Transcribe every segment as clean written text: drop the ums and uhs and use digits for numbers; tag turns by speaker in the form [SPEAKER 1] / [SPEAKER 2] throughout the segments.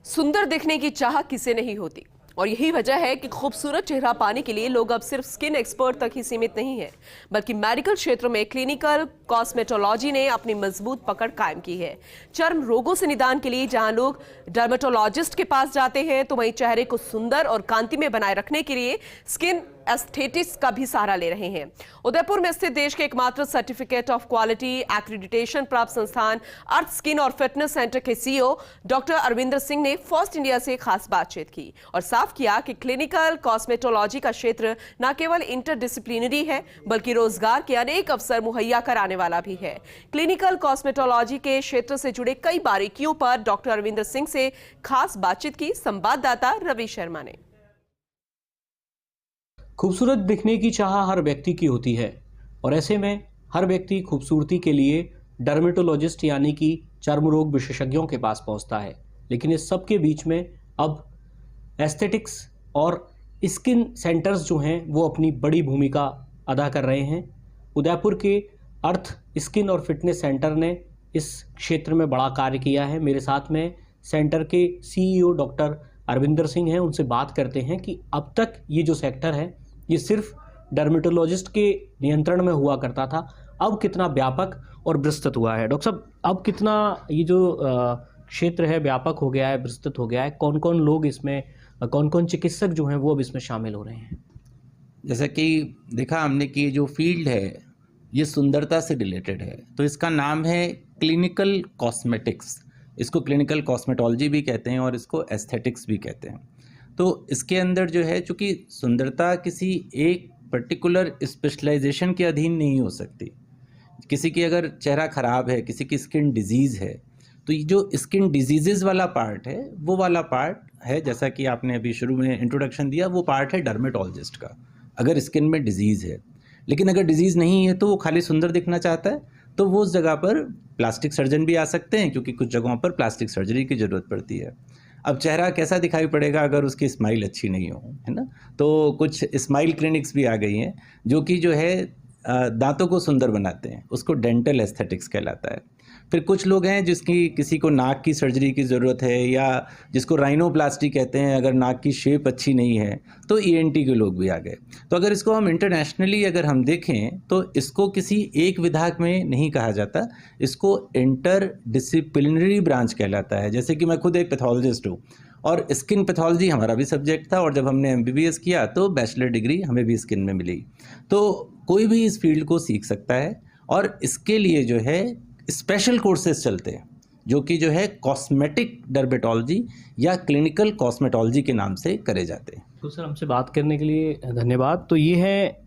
[SPEAKER 1] सुंदर दिखने की चाह किसे नहीं होती और यही वजह है कि खूबसूरत चेहरा पाने के लिए लोग अब सिर्फ स्किन एक्सपर्ट तक ही सीमित नहीं है, बल्कि मेडिकल क्षेत्र में क्लिनिकल कॉस्मेटोलॉजी ने अपनी मजबूत पकड़ कायम की है। चर्म रोगों से निदान के लिए जहां लोग डर्मेटोलॉजिस्ट के पास जाते हैं, तो वहीं चेहरे को सुंदर और कांति में बनाए रखने के लिए स्किन एस्थेटिक्स का भी सहारा ले रहे हैं। उदयपुर में स्थित देश के एकमात्र सर्टिफिकेट ऑफ क्वालिटी एक्रेडिटेशन प्राप्त संस्थान अर्थ स्किन और फिटनेस सेंटर के सीईओ डॉक्टर अरविंदर सिंह ने फर्स्ट इंडिया से खास बातचीत की और साफ किया कि क्लिनिकल कॉस्मेटोलॉजी का क्षेत्र न केवल इंटरडिसिप्लिनरी है, बल्कि रोजगार के अनेक अवसर मुहैया कराने वाला भी है। क्लिनिकल कॉस्मेटोलॉजी के क्षेत्र से जुड़े कई बारीकियों पर डॉक्टर अरविंदर सिंह से खास बातचीत की संवाददाता रवि शर्मा ने।
[SPEAKER 2] खूबसूरत दिखने की चाह हर व्यक्ति की होती है और ऐसे में हर व्यक्ति खूबसूरती के लिए डर्मेटोलॉजिस्ट यानी कि चर्म रोग विशेषज्ञों के पास पहुंचता है। लेकिन इस सब के बीच में अब एस्थेटिक्स और स्किन सेंटर्स जो हैं वो अपनी बड़ी भूमिका अदा कर रहे हैं। उदयपुर के अर्थ स्किन और फिटनेस सेंटर ने इस क्षेत्र में बड़ा कार्य किया है। मेरे साथ में सेंटर के सीईओ डॉक्टर अरविंदर सिंह हैं। उनसे बात करते हैं कि अब तक ये जो सेक्टर है ये सिर्फ डर्मेटोलॉजिस्ट के नियंत्रण में हुआ करता था, अब कितना व्यापक और विस्तृत हुआ है। डॉक्टर साहब, अब कितना ये जो क्षेत्र है व्यापक हो गया है, विस्तृत हो गया है, कौन कौन लोग इसमें, कौन कौन चिकित्सक जो हैं वो अब इसमें शामिल हो रहे हैं?
[SPEAKER 3] जैसा कि देखा हमने कि जो फील्ड है ये सुंदरता से रिलेटेड है, तो इसका नाम है क्लिनिकल कॉस्मेटिक्स। इसको क्लिनिकल कॉस्मेटोलॉजी भी कहते हैं और इसको एस्थेटिक्स भी कहते हैं। तो इसके अंदर जो है, चूँकि सुंदरता किसी एक पर्टिकुलर स्पेशलाइजेशन के अधीन नहीं हो सकती। किसी की अगर चेहरा ख़राब है, किसी की स्किन डिजीज़ है, तो ये जो स्किन डिजीज़ वाला पार्ट है वो वाला पार्ट है, जैसा कि आपने अभी शुरू में इंट्रोडक्शन दिया, वो पार्ट है डर्मेटोलॉजिस्ट का, अगर स्किन में डिजीज़ है। लेकिन अगर डिजीज़ नहीं है तो वो खाली सुंदर दिखना चाहता है, तो वो उस जगह पर प्लास्टिक सर्जन भी आ सकते हैं, क्योंकि कुछ जगहों पर प्लास्टिक सर्जरी की ज़रूरत पड़ती है। अब चेहरा कैसा दिखाई पड़ेगा अगर उसकी स्माइल अच्छी नहीं हो, है ना? तो कुछ स्माइल क्लिनिक्स भी आ गई हैं जो कि जो है दांतों को सुंदर बनाते हैं, उसको डेंटल एस्थेटिक्स कहलाता है। फिर कुछ लोग हैं जिसकी किसी को नाक की सर्जरी की ज़रूरत है, या जिसको राइनोप्लास्टी कहते हैं, अगर नाक की शेप अच्छी नहीं है, तो ईएनटी के लोग भी आ गए। तो अगर इसको हम इंटरनेशनली अगर हम देखें तो इसको किसी एक विभाग में नहीं कहा जाता, इसको इंटर डिसिप्लिनरी ब्रांच कहलाता है। जैसे कि मैं खुद एक पैथोलॉजिस्ट हूँ और स्किन पैथोलॉजी हमारा भी सब्जेक्ट था, और जब हमने एमबीबीएस किया तो बैचलर डिग्री हमें भी स्किन में मिली। तो कोई भी इस फील्ड को सीख सकता है और इसके लिए जो है स्पेशल कोर्सेज चलते हैं, जो कि जो है कॉस्मेटिक डर्मेटोलॉजी या क्लिनिकल कॉस्मेटोलॉजी के नाम से करे जाते हैं।
[SPEAKER 2] तो सर, हमसे बात करने के लिए धन्यवाद। तो ये है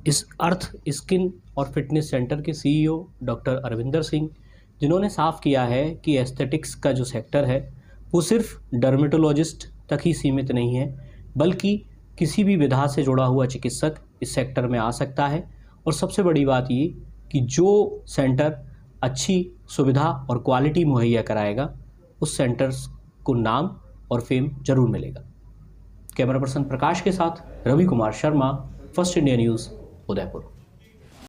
[SPEAKER 2] इस अर्थ स्किन और फिटनेस सेंटर के सीईओ डॉक्टर अरविंदर सिंह, जिन्होंने साफ किया है कि एस्थेटिक्स का जो सेक्टर है वो सिर्फ डर्मेटोलॉजिस्ट तक ही सीमित नहीं है, बल्कि किसी भी विधा से जुड़ा हुआ चिकित्सक इस सेक्टर में आ सकता है। और सबसे बड़ी बात ये कि जो सेंटर अच्छी सुविधा और क्वालिटी मुहैया कराएगा, उस सेंटर्स को नाम और फेम जरूर मिलेगा। कैमरा पर्सन प्रकाश के साथ Ravi Kumar Sharma, First India News, Udaipur.